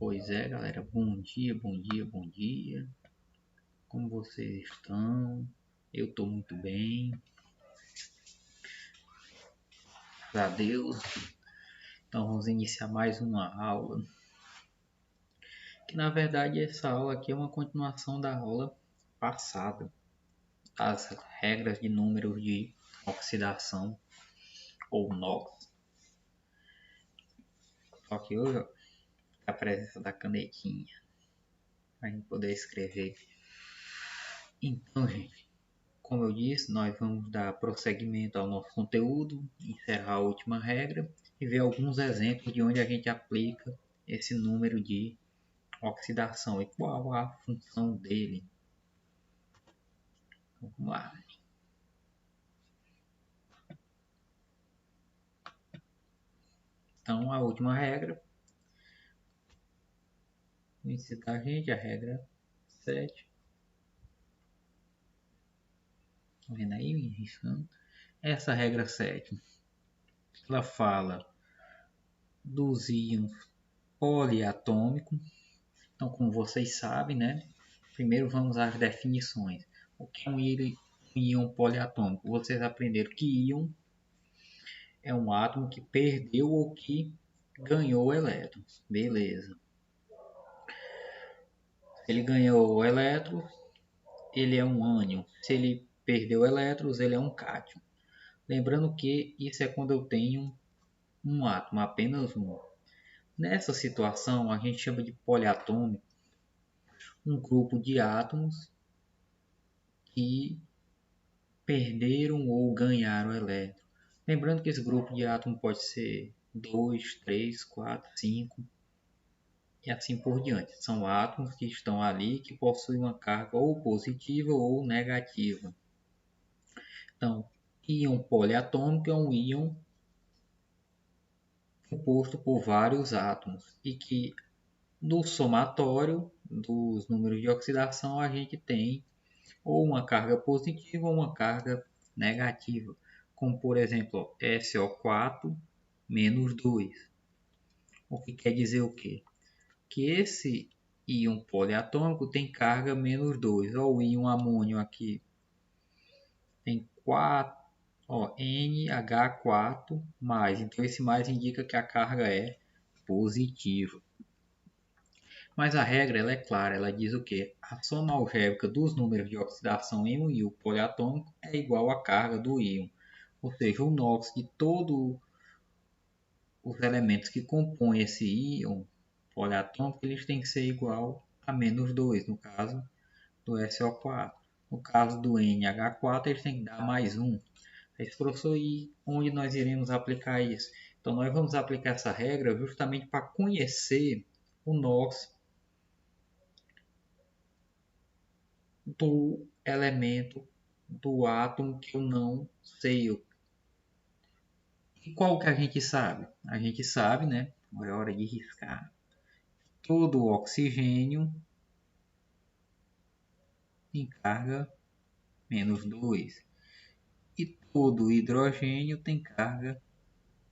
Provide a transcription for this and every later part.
Pois é, galera. Bom dia, bom dia, bom dia. Como vocês estão? Eu estou muito bem. Graças a Deus. Então vamos iniciar mais uma aula. Que na verdade essa aula aqui é uma continuação da aula passada. As regras de números de oxidação ou NOx. Só que hoje a presença da canetinha para a gente poder escrever. Então, gente, como eu disse, nós vamos dar prosseguimento ao nosso conteúdo, encerrar a última regra e ver alguns exemplos de onde a gente aplica esse número de oxidação e qual a função dele. Vamos lá. Então, a última regra, no início da gente, a regra 7. Tá vendo aí, me riscando? Essa regra 7, ela fala dos íons poliatômicos. Então, como vocês sabem, né? Primeiro vamos às definições. O que é um íon poliatômico? Vocês aprenderam que íon é um átomo que perdeu ou que ganhou elétrons. Beleza. Se ele ganhou elétrons, ele é um ânion. Se ele perdeu elétrons, ele é um cátion. Lembrando que isso é quando eu tenho um átomo, apenas um. Nessa situação, a gente chama de poliatômico um grupo de átomos que perderam ou ganharam elétrons. Lembrando que esse grupo de átomos pode ser 2, 3, 4, 5 e assim por diante. São átomos que estão ali que possuem uma carga ou positiva ou negativa. Então, íon poliatômico é um íon composto por vários átomos e que no somatório dos números de oxidação a gente tem ou uma carga positiva ou uma carga negativa, como por exemplo SO4 menos 2. O que quer dizer o quê? Que esse íon poliatômico tem carga menos 2. Ó, o íon amônio aqui tem 4, ó, NH4+. Então esse mais indica que a carga é positiva. Mas a regra ela é clara, ela diz o quê? A soma algébrica dos números de oxidação em um íon poliatômico é igual à carga do íon. Ou seja, o NOx de todos os elementos que compõem esse íon poliatômico, eles têm que ser igual a menos 2, no caso do SO4. No caso do NH4, eles têm que dar mais 1. Esse professor, e onde nós iremos aplicar isso? Então, nós vamos aplicar essa regra justamente para conhecer o NOx do elemento do átomo que eu não sei. E qual que a gente sabe? A gente sabe, né? É hora de riscar. Todo oxigênio tem carga menos 2. E todo hidrogênio tem carga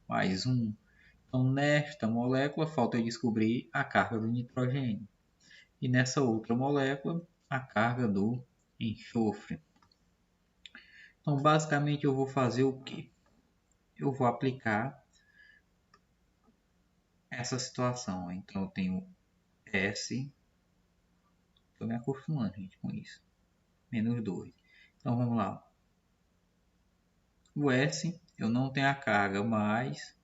mais 1. Então, nesta molécula, falta eu descobrir a carga do nitrogênio. E nessa outra molécula, a carga do enxofre. Então, basicamente, eu vou fazer o quê? Eu vou aplicar essa situação. Então, eu tenho S. Estou me acostumando, gente, com isso. Menos 2. Então, vamos lá. O S, eu não tenho a carga, mais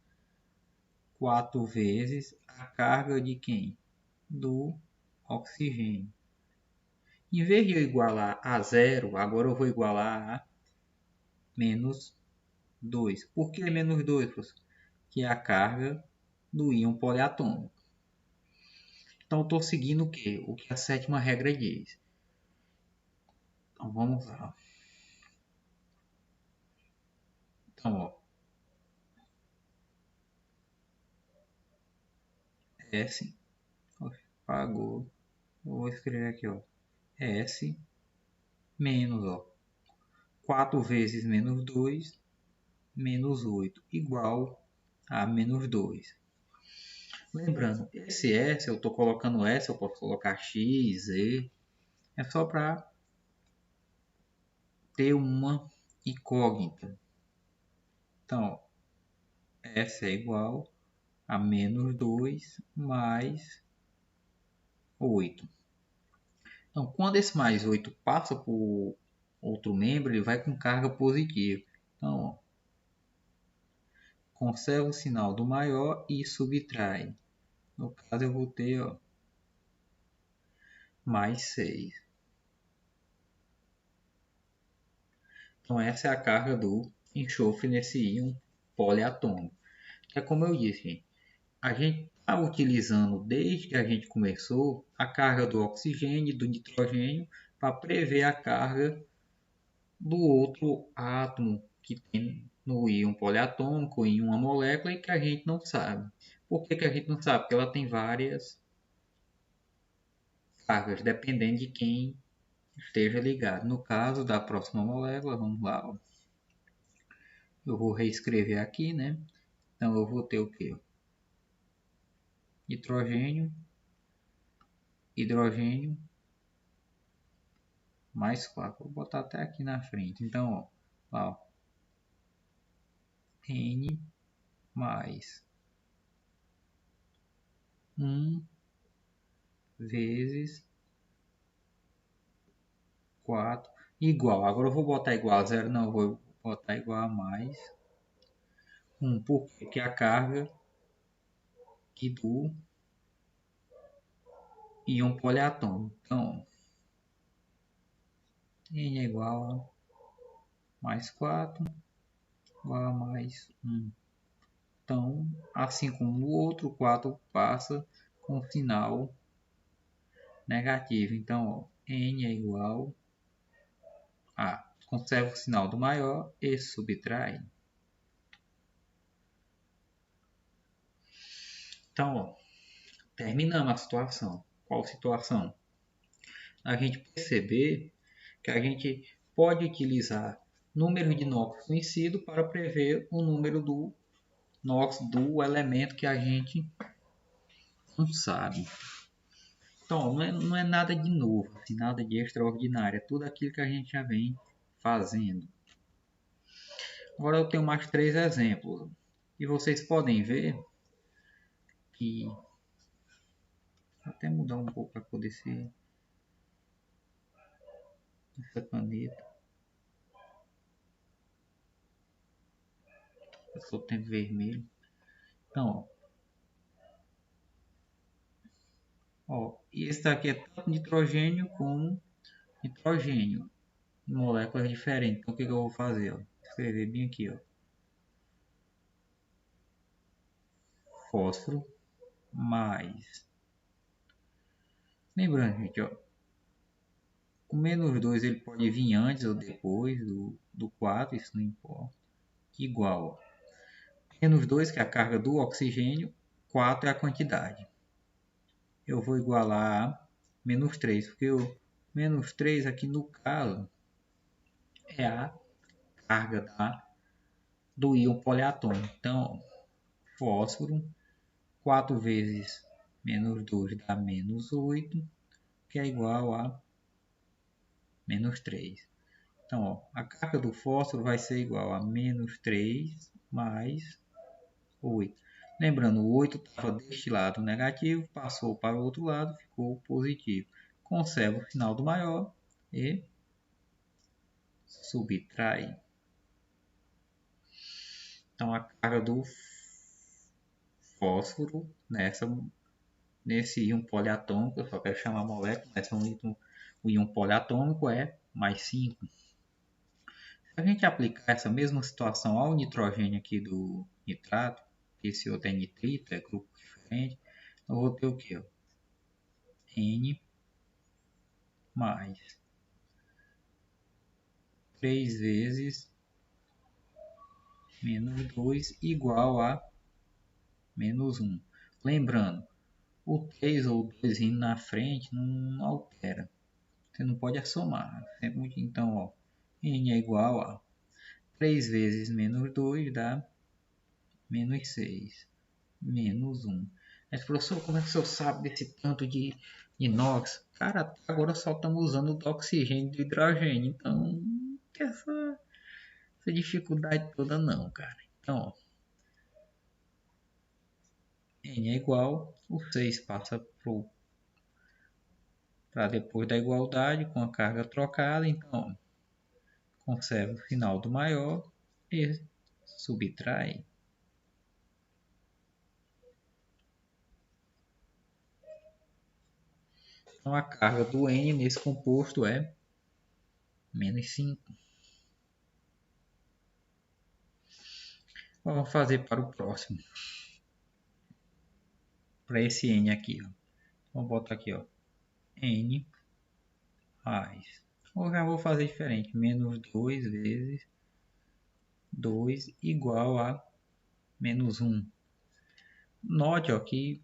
4 vezes a carga de quem? Do oxigênio. Em vez de eu igualar a 0, agora eu vou igualar a menos 2. Por que menos 2, professor? Que é a carga do íon poliatômico. Então, eu estou seguindo o quê? O que a sétima regra diz. Então, vamos lá. Então, ó. S. Apagou. Eu vou escrever aqui, ó. S menos, ó. 4 vezes menos 2, menos 8, igual a menos 2. Lembrando, esse S, eu estou colocando S, eu posso colocar X, Z, é só para ter uma incógnita. Então, S é igual a menos 2 mais 8. Então, quando esse mais 8 passa por outro membro, ele vai com carga positiva. Então, ó, conserva o sinal do maior e subtrai. No caso, eu vou ter ó, mais 6. Então, essa é a carga do enxofre nesse íon poliatômico. É como eu disse, a gente está utilizando desde que a gente começou a carga do oxigênio e do nitrogênio para prever a carga do outro átomo que tem no íon poliatômico em uma molécula e que a gente não sabe. Por que a gente não sabe? Porque ela tem várias cargas, dependendo de quem esteja ligado. No caso da próxima molécula, vamos lá, ó. Eu vou reescrever aqui, né? Então eu vou ter o que? Nitrogênio, hidrogênio, mais 4. Vou botar até aqui na frente. Então, ó, N mais 1 vezes 4 igual. Agora eu vou botar igual a zero, não, eu vou botar igual a mais 1, porque a carga que do íon poliatômico. Então, N é igual a mais 4 igual a mais 1. Então, assim como no outro, 4 passa com sinal negativo. Então, ó, N é igual a, conserva o sinal do maior e subtrai. Então, ó, terminamos a situação. Qual situação? A gente perceber que a gente pode utilizar número de NOx conhecido para prever o número do NOx do elemento que a gente não sabe. Então, não é nada de novo, assim, nada de extraordinário, é tudo aquilo que a gente já vem fazendo. Agora eu tenho mais 3 exemplos. E vocês podem ver que... Vou até mudar um pouco para poder ser essa caneta. Eu só tenho vermelho. Então, ó, e esse daqui é tanto nitrogênio como nitrogênio. Moléculas diferentes. Então o que eu vou fazer? Ó? Escrever bem aqui, ó. Fósforo mais. Lembrando, gente, ó, o menos 2 ele pode vir antes ou depois do 4, isso não importa. Igual. Menos 2, que é a carga do oxigênio, 4 é a quantidade. Eu vou igualar a menos 3, porque o menos 3 aqui no caso é a carga do íon poliatômico. Então, fósforo, 4 vezes menos 2 dá menos 8, que é igual a menos 3. Então, ó, a carga do fósforo vai ser igual a menos 3 mais 8. Lembrando, o 8 estava deste lado negativo, passou para o outro lado, ficou positivo. Conserva o sinal do maior e subtrai. Então, a carga do fósforo nesse íon poliatômico, eu só quero chamar a molécula, mas o íon poliatômico é mais 5. Se a gente aplicar essa mesma situação ao nitrogênio aqui do nitrato, esse outro é nitrito, é grupo diferente, eu vou ter o que? N mais 3 vezes menos 2 igual a menos 1. Lembrando, o 3 ou 2 indo na frente não altera. Você não pode assomar. Então, ó, N é igual a 3 vezes menos 2 dá menos 6. Menos 1. Mas, professor, como é que o senhor sabe desse tanto de inox? Cara, agora só estamos usando do oxigênio e do hidrogênio. Então, não tem essa dificuldade toda não, cara. Então, ó, N é igual, o 6 passa para depois da igualdade com a carga trocada. Então, ó, conserva o final do maior e subtrai. Então, a carga do N nesse composto é menos 5. Vamos fazer para o próximo. Para esse N aqui, ó. Vamos botar aqui, ó. N mais. Ou já vou fazer diferente. Menos 2 vezes 2 igual a menos 1. Note, ó, que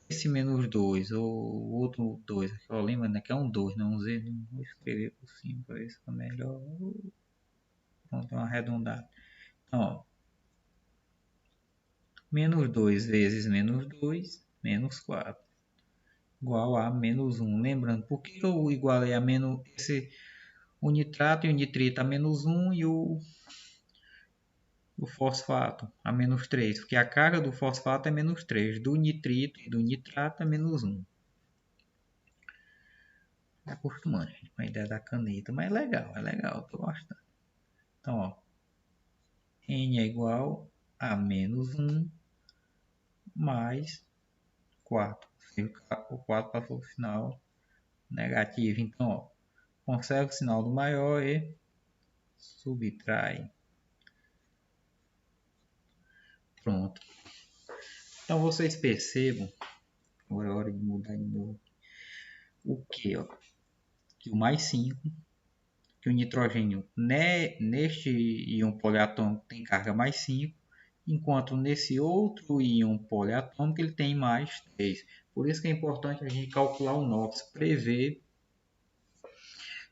esse menos 2 ou outro 2, aqui, ó, lembra, né, que é um 2, não um Z. Não vou escrever por cima para ver se fica melhor. Vamos dar uma arredondada. Então, ó, menos 2 vezes menos 2, menos 4. Igual a menos 1. Lembrando, por que eu igualei a menos o nitrato e o nitrito a menos 1 e o fosfato a menos 3? Porque a carga do fosfato é menos 3, do nitrito e do nitrato é menos 1. É acostumando, gente, com a ideia da caneta, mas é legal, tô gostando. Então, ó, N é igual a menos 1 mais 4. O 4 passou para o final negativo. Então, ó, conserva o sinal do maior e subtrai. Pronto. Então, vocês percebam, agora é hora de mudar de novo, o que? Ó, que o mais 5, que o nitrogênio neste íon poliatômico tem carga mais 5, enquanto nesse outro íon poliatômico ele tem mais 3. Por isso que é importante a gente calcular o NOx, prever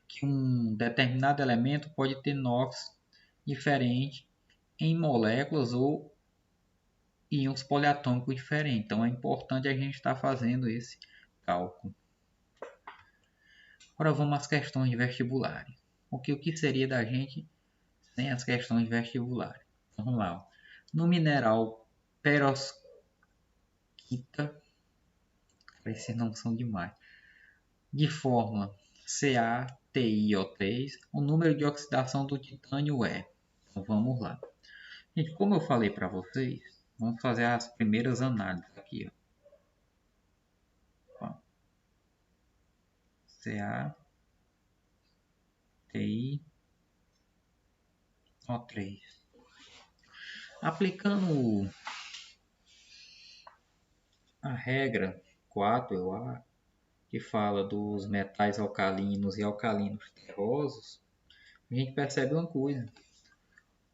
que um determinado elemento pode ter NOx diferente em moléculas ou íons poliatômicos diferentes. Então é importante a gente estar fazendo esse cálculo. Agora vamos às questões de vestibulares. O que seria da gente sem as questões vestibulares? Vamos lá. No mineral perovskita, esses não são demais, de fórmula CaTiO3, o número de oxidação do titânio é. Então vamos lá. Gente, como eu falei para vocês, vamos fazer as primeiras análises aqui. Ó. CaTiO3. Aplicando a regra 4, eu acho, que fala dos metais alcalinos e alcalinos terrosos, a gente percebe uma coisa.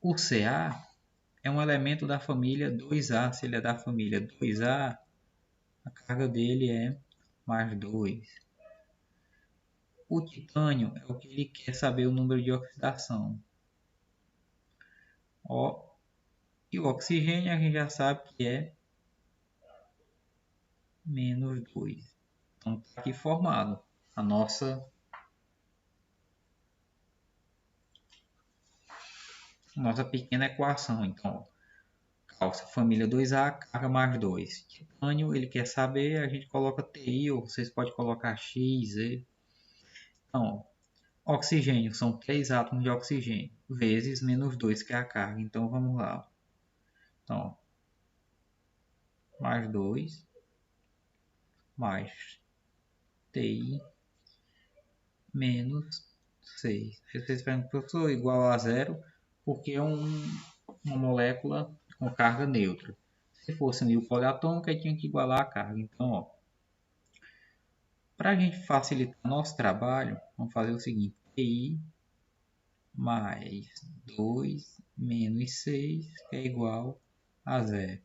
O Ca é um elemento da família 2A. Se ele é da família 2A, a carga dele é mais 2. O titânio é o que ele quer saber o número de oxidação. Ó, e o oxigênio a gente já sabe que é menos 2. Então está aqui formado a nossa pequena equação. Então, cálcio, família 2A, carga mais 2. Titânio, ele quer saber, a gente coloca TI, ou vocês podem colocar X, Z. Então, oxigênio, são 3 átomos de oxigênio, vezes menos 2, que é a carga. Então, vamos lá. Então, mais 2, mais TI, menos 6. Vocês perguntam, professor, igual a zero, porque é uma molécula com carga neutra. Se fosse um íon poliatômico, aí tinha que igualar a carga. Então, para a gente facilitar nosso trabalho, vamos fazer o seguinte: TI mais 2 menos 6 é igual a zero.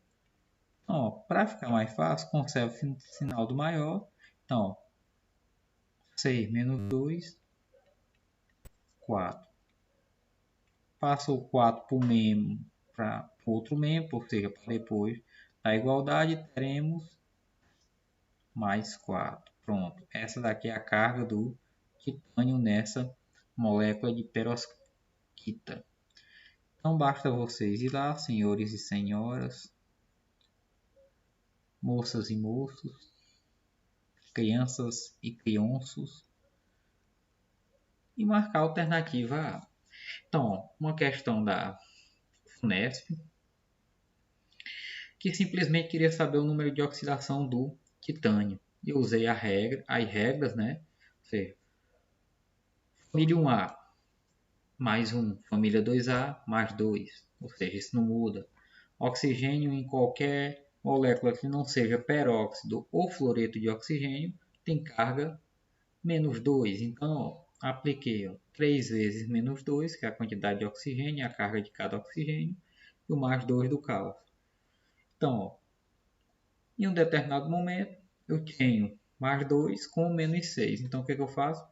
Então, para ficar mais fácil, conserva o sinal do maior. Então, 6 menos 2, 4. Passa o 4 para o para outro membro, ou seja, para depois da igualdade, teremos mais 4. Pronto. Essa daqui é a carga do titânio nessa molécula de perovskita. Então basta vocês ir lá, senhores e senhoras, moças e moços, crianças e crianços, e marcar a alternativa A. Então, uma questão da Unesp, que simplesmente queria saber o número de oxidação do titânio. Eu usei as regras, né? Ou seja, família 1A mais 1, família 2A mais 2, ou seja, isso não muda. Oxigênio em qualquer molécula que não seja peróxido ou fluoreto de oxigênio tem carga menos 2. Então, apliquei 3 vezes menos 2, que é a quantidade de oxigênio, a carga de cada oxigênio, e o mais 2 do cálcio. Então, em um determinado momento, eu tenho mais 2 com menos 6. Então, o que eu faço?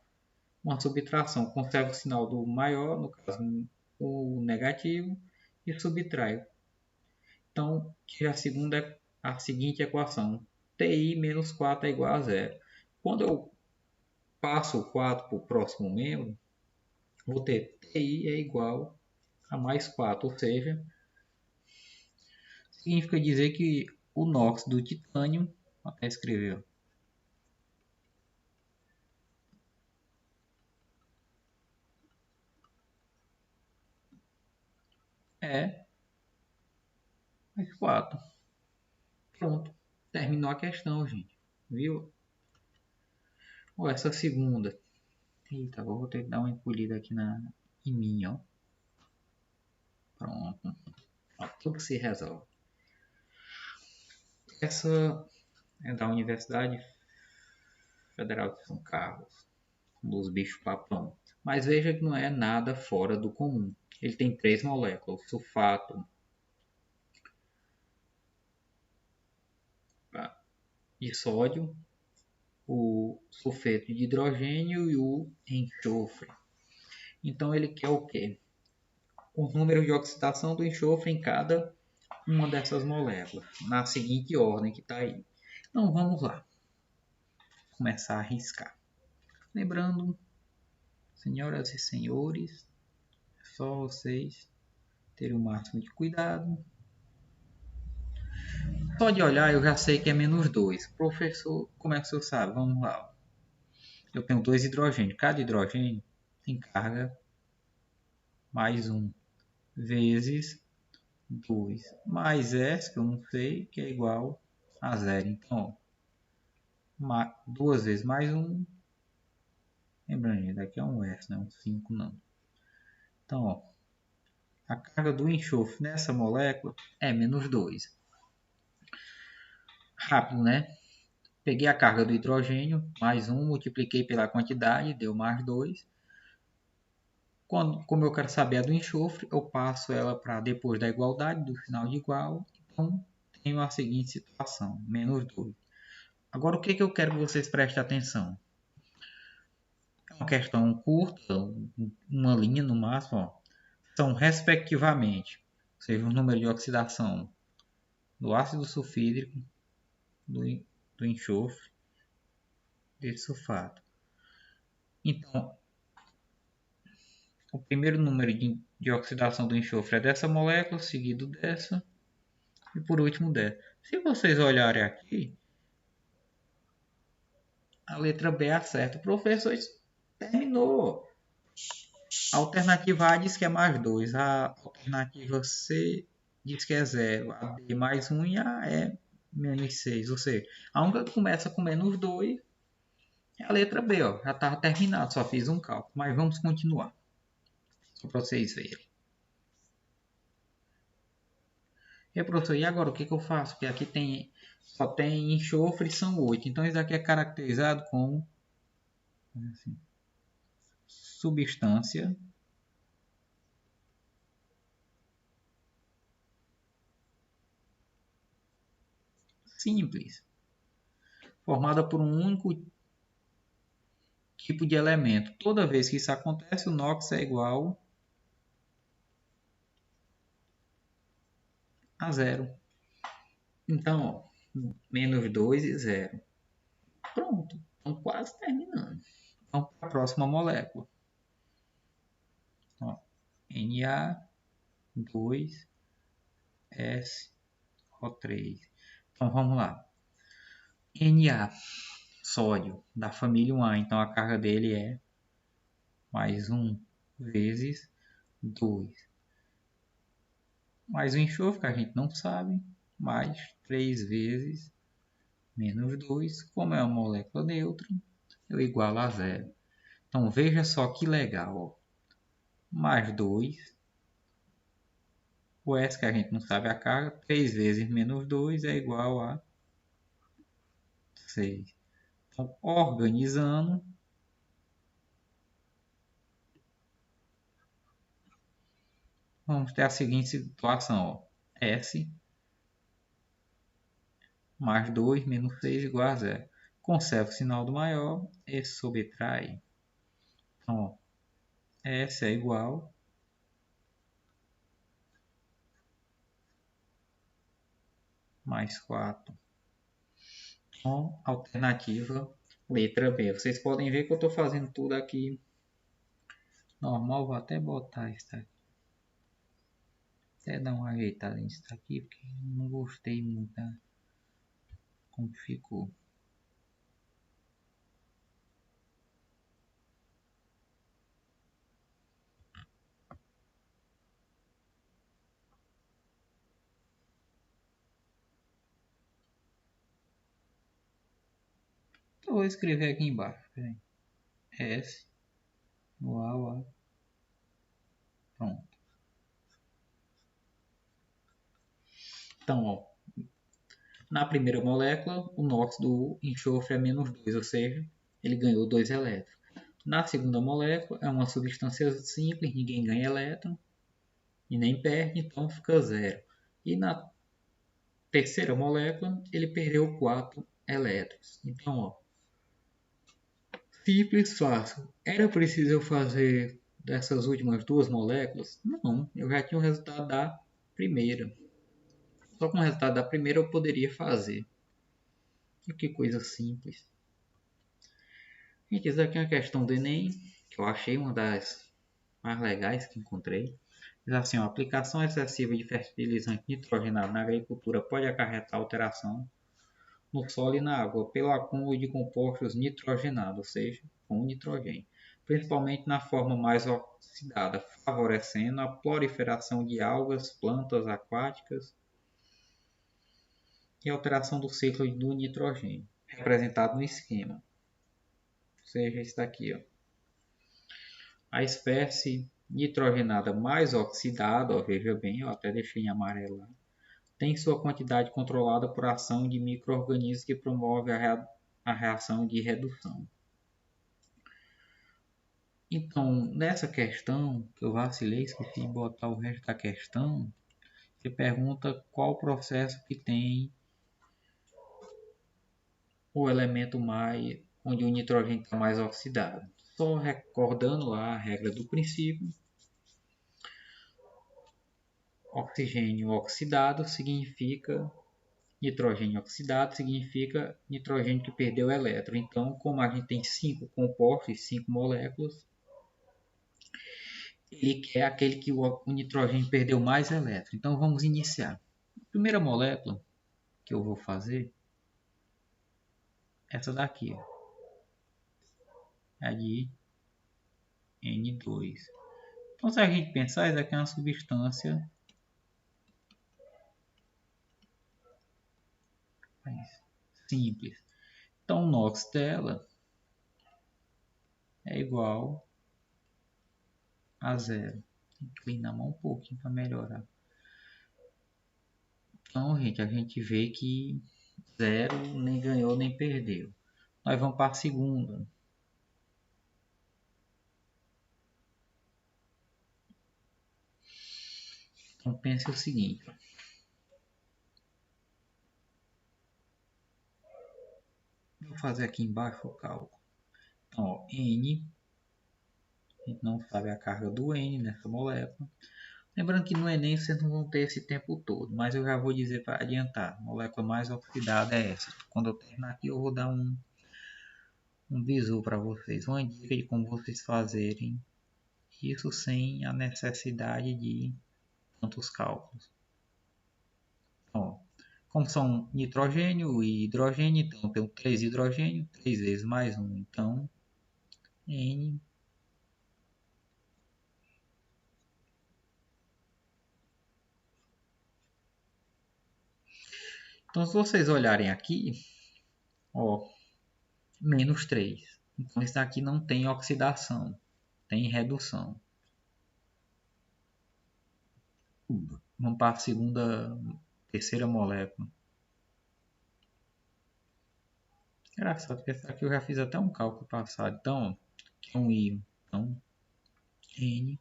Uma subtração. Conservo o sinal do maior, no caso o negativo, e subtraio. Então, tiro a seguinte equação. TI menos 4 é igual a zero. Quando eu passo o 4 para o próximo membro, vou ter TI é igual a mais 4. Ou seja, significa dizer que o NOx do titânio, até escreveu, é mais 4. Pronto. Terminou a questão, gente. Viu? Ou essa segunda. Eita, vou ter que dar uma encolhida aqui em mim, ó. Pronto. Ó, tudo se resolve. Essa é da Universidade Federal de São Carlos, dos bichos papão. Mas veja que não é nada fora do comum. Ele tem 3 moléculas: sulfato de sódio, o sulfeto de hidrogênio e o enxofre. Então ele quer o quê? Os números de oxidação do enxofre em cada uma dessas moléculas, na seguinte ordem que está aí. Então vamos lá, começar a riscar. Lembrando, senhoras e senhores, é só vocês terem o máximo de cuidado. Só de olhar eu já sei que é menos 2. Professor, como é que o senhor sabe? Vamos lá. Eu tenho 2 hidrogênios. Cada hidrogênio tem carga mais 1 vezes 2 mais S, que eu não sei, que é igual a 0. Então, 2 vezes mais 1. Lembrando, gente, daqui é um S, né? Um 5 não. Então, ó, a carga do enxofre nessa molécula é menos 2. Rápido, né? Peguei a carga do hidrogênio, mais 1, multipliquei pela quantidade, deu mais 2. Como eu quero saber a do enxofre, eu passo ela para depois da igualdade, do sinal de igual. Então, tenho a seguinte situação, menos 2. Agora, o que eu quero que vocês prestem atenção? É uma questão curta, uma linha no máximo. Ó. São, respectivamente, ou seja, o número de oxidação do ácido sulfídrico, do enxofre, desse sulfato. Então, o primeiro número de oxidação do enxofre é dessa molécula, seguido dessa, e por último dessa. Se vocês olharem aqui, a letra B acerta. O professor terminou. A alternativa A diz que é mais 2, a alternativa C diz que é 0, a D mais 1 e a E menos 6. Ou seja, a única que começa com menos 2 é a letra B. Ó. Já estava terminado, só fiz um cálculo. Mas vamos continuar, só para vocês verem. E professor, e agora o que eu faço? Porque aqui só tem enxofre e são 8. Então isso aqui é caracterizado como assim, substância simples, formada por um único tipo de elemento. Toda vez que isso acontece, o NOx é igual a zero. Então, ó, menos 2 e 0. Pronto, estamos quase terminando. Vamos para a próxima molécula. Ó, Na2SO3. Então vamos lá. Na, sódio, da família 1A. Então a carga dele é mais 1 vezes 2. Mais o enxofre, que a gente não sabe, mais 3 vezes menos 2. Como é uma molécula neutra, eu igualo a zero. Então veja só que legal. Ó. Mais 2. O S, que a gente não sabe a carga, 3 vezes menos 2 é igual a 6. Então, organizando, vamos ter a seguinte situação. Ó. S mais 2 menos 6 igual a zero. Conserva o sinal do maior e subtrai. Então, ó, S é igual mais 4. Então, alternativa letra B. Vocês podem ver que eu estou fazendo tudo aqui normal. Vou até botar isso aqui. Até dar uma ajeitada nisso aqui, porque não gostei muito da como ficou. Então, vou escrever aqui embaixo. S igual a... Pronto. Então, ó, na primeira molécula, o NOx do enxofre é menos 2, ou seja, ele ganhou 2 elétrons. Na segunda molécula, é uma substância simples, ninguém ganha elétron e nem perde, então fica zero. E na terceira molécula, ele perdeu 4 elétrons. Então, ó, simples, fácil. Era preciso eu fazer dessas últimas duas moléculas? Não, eu já tinha o resultado da primeira. Só com o resultado da primeira eu poderia fazer. E que coisa simples. Gente, isso aqui é uma questão do Enem, que eu achei uma das mais legais que encontrei. Diz assim, a aplicação excessiva de fertilizante nitrogenado na agricultura pode acarretar alteração no solo e na água pelo acúmulo de compostos nitrogenados, ou seja, com nitrogênio, principalmente na forma mais oxidada, favorecendo a proliferação de algas, plantas aquáticas e alteração do ciclo do nitrogênio, representado no esquema. Ou seja, isso daqui, ó. A espécie nitrogenada mais oxidada, ó, veja bem, eu até deixei em amarelo lá, tem sua quantidade controlada por ação de micro-organismos que promove a reação de redução. Então, nessa questão, que eu vacilei, esqueci de botar o resto da questão, você pergunta qual processo que tem o elemento mais, onde o nitrogênio está mais oxidado. Só recordando lá a regra do princípio, oxigênio oxidado significa nitrogênio oxidado significa nitrogênio que perdeu elétron. Então, como a gente tem 5 compostos, 5 moléculas, ele quer aquele que o nitrogênio perdeu mais elétron. Então, vamos iniciar. A primeira molécula que eu vou fazer é essa daqui, ó, a de N2. Então, se a gente pensar, isso aqui é uma substância simples. Então, o NOx dela é igual a zero. Tem que inclinar a mão um pouquinho para melhorar. Então, gente, a gente vê que zero nem ganhou nem perdeu. Nós vamos para a segunda. Então, pense o seguinte. Vou fazer aqui embaixo o cálculo. Então, ó, N, a gente não sabe a carga do N nessa molécula. Lembrando que no Enem vocês não vão ter esse tempo todo, mas eu já vou dizer para adiantar. A molécula mais oxidada é essa. Quando eu terminar aqui, eu vou dar um um bizu para vocês, uma dica de como vocês fazerem isso sem a necessidade de tantos cálculos. Ó, como são nitrogênio e hidrogênio, então eu tenho 3 hidrogênio, 3 vezes mais 1, então N então se vocês olharem aqui, ó, menos 3. Então isso aqui não tem oxidação, tem redução. Vamos para a terceira molécula. Engraçado que essa aqui eu já fiz até um cálculo passado. Então, aqui é um íon. Então, N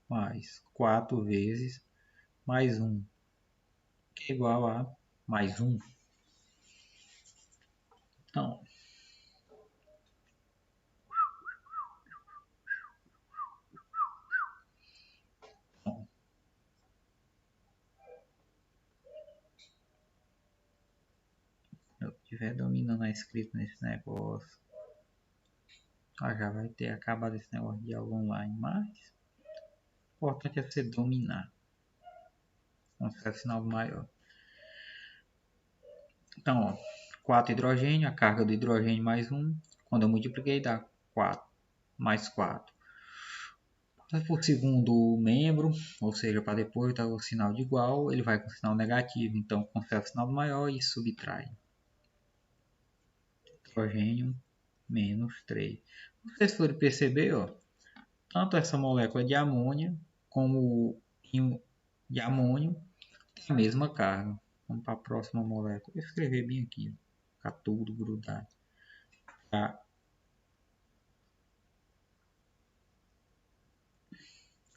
mais 4 vezes mais 1, que é igual a mais 1. Então, se eu estiver dominando a escrita nesse negócio, já vai ter acabado esse negócio de aula online, mas o importante é você dominar. Um certo sinal maior. Então, ó, 4 hidrogênio, a carga do hidrogênio mais 1. Quando eu multipliquei, dá 4 mais 4. Por segundo membro, ou seja, para depois dar o sinal de igual, ele vai com o sinal negativo. Então, conserva o sinal maior e subtrai. Hidrogênio menos 3. Vocês forem perceber, ó, tanto essa molécula de amônia como o de amônio tem a mesma carga. Vamos para a próxima molécula. Vou escrever bem aqui, ficar tudo grudado. Tá.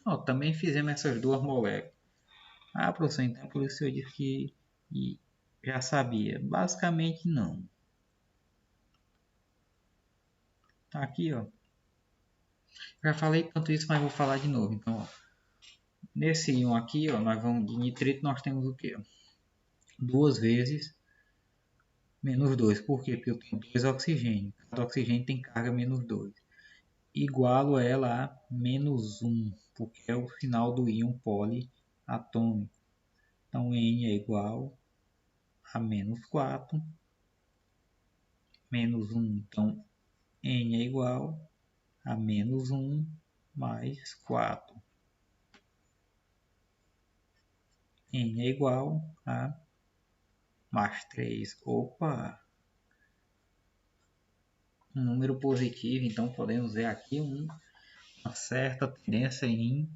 Ó, também fizemos essas duas moléculas. Ah, professor, então por isso eu disse que já sabia. Basicamente não. Tá aqui, ó. Já falei tanto isso, mas vou falar de novo. Então, ó, nesse íon aqui, ó, nós vamos de nitrito, nós temos o quê? 2 vezes menos 2. Por quê? Porque eu tenho 2 oxigênios. Cada oxigênio tem carga menos 2. Igualo ela a menos 1, porque é o sinal do íon poliatômico. Então, N é igual a menos 4, menos 1. Então, N é igual a menos 1 mais 4. N é igual a mais 3. Opa! Um número positivo, então podemos ver aqui uma certa tendência em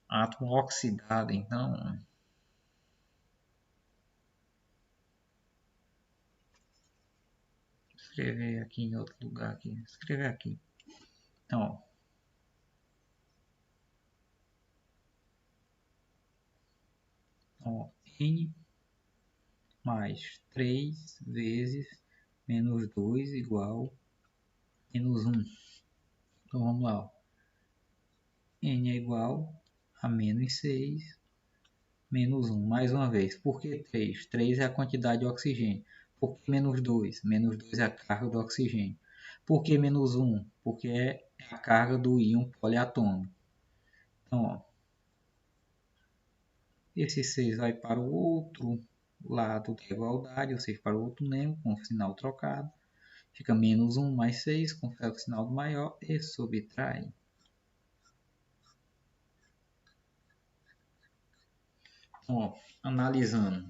átomo oxidado. Então, escrever aqui em outro lugar. Aqui. Escrever aqui. Então, ó, N mais 3 vezes menos 2 igual menos 1. Então vamos lá. Ó. N é igual a menos 6 menos 1. Mais uma vez. Por que 3? 3 é a quantidade de oxigênio. Por que menos 2? Menos 2 é a carga do oxigênio. Por que menos 1? Porque é a carga do íon poliatômico. Então, ó, esse 6 vai para o outro lado da igualdade, ou seja, para o outro membro, com o sinal trocado. Fica menos 1 mais 6, confere o sinal do maior e subtrai. Ó, analisando.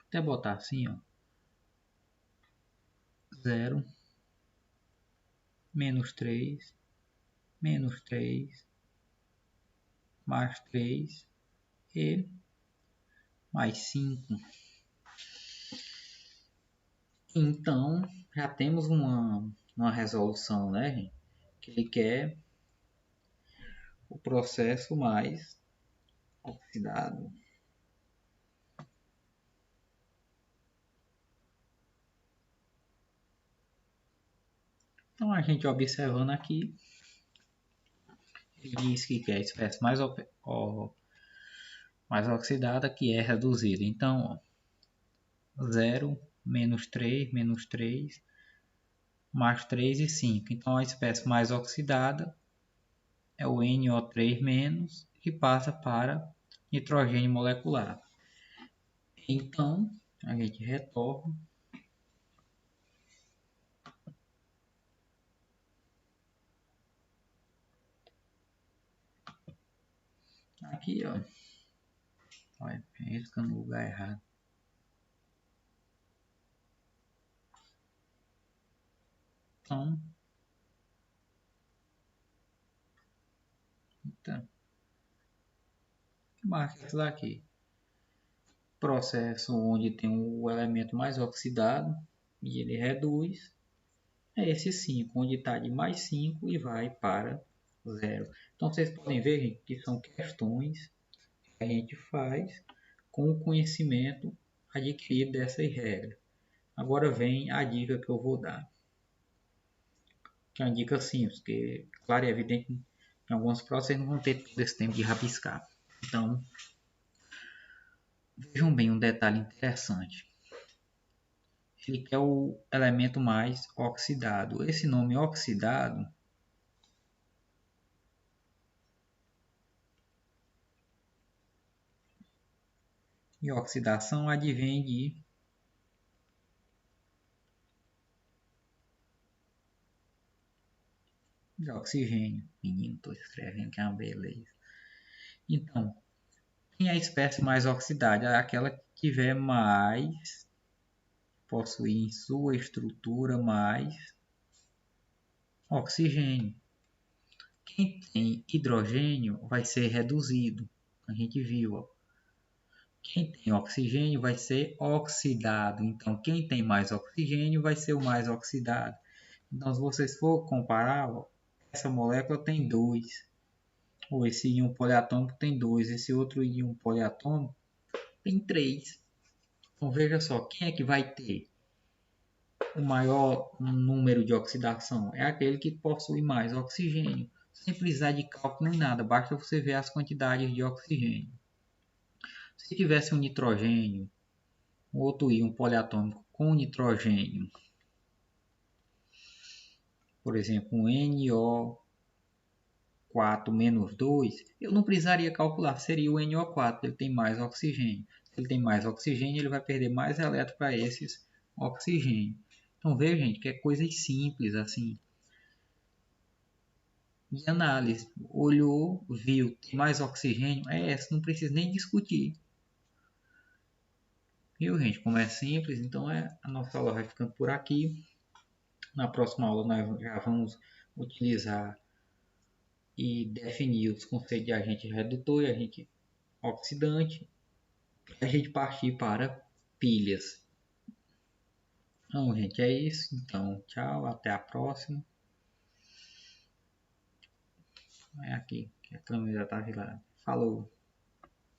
Até botar assim, ó. 0, menos 3, menos 3, mais 3 e mais 5. Então, já temos uma resolução, né, gente? Que ele quer o processo mais oxidado. Então, a gente observando aqui, ele diz que quer a espécie mais oxidada, que é reduzida. Então, ó, 0, menos 3, mais 3 e 5. Então a espécie mais oxidada é o NO3- que passa para nitrogênio molecular. Então a gente retorna. Aqui, ó. Olha, riscando no lugar errado. Então, marca isso daqui. Processo onde tem o elemento mais oxidado e ele reduz. É esse 5, onde está de mais 5 e vai para 0. Então vocês podem ver, gente, que são questões que a gente faz com o conhecimento adquirido dessas regras. Agora vem a dica que eu vou dar. Que é uma dica simples, porque, claro e evidente, em algumas provas vocês não vão ter todo esse tempo de rabiscar. Então, vejam bem um detalhe interessante. Ele quer o elemento mais oxidado. Esse nome oxidado e oxidação advém de oxigênio. Menino, estou escrevendo que é uma beleza. Então, quem é a espécie mais oxidada? É aquela que tiver mais, possuir em sua estrutura mais oxigênio. Quem tem hidrogênio vai ser reduzido. A gente viu, ó. Quem tem oxigênio vai ser oxidado. Então, quem tem mais oxigênio vai ser o mais oxidado. Então, se vocês for comparar, ó, essa molécula tem 2. Ou esse íon poliatômico tem 2. Esse outro íon poliatômico tem 3. Então, veja só, quem é que vai ter o maior número de oxidação? É aquele que possui mais oxigênio. Sem precisar de cálculo nem nada, basta você ver as quantidades de oxigênio. Se tivesse um nitrogênio, um outro íon poliatômico com nitrogênio, por exemplo, um NO4-2, eu não precisaria calcular, seria o NO4, ele tem mais oxigênio. Se ele tem mais oxigênio, ele vai perder mais elétrons para esses oxigênio. Então veja, gente, que é coisas simples assim. De análise, olhou, viu, tem mais oxigênio, é essa, não precisa nem discutir. Viu, gente, como é simples, então a nossa aula vai ficando por aqui. Na próxima aula nós já vamos utilizar e definir os conceitos de agente redutor e agente oxidante, para a gente partir para pilhas. Então, gente, é isso. Então, tchau, até a próxima. É aqui, que a câmera está virada. Falou!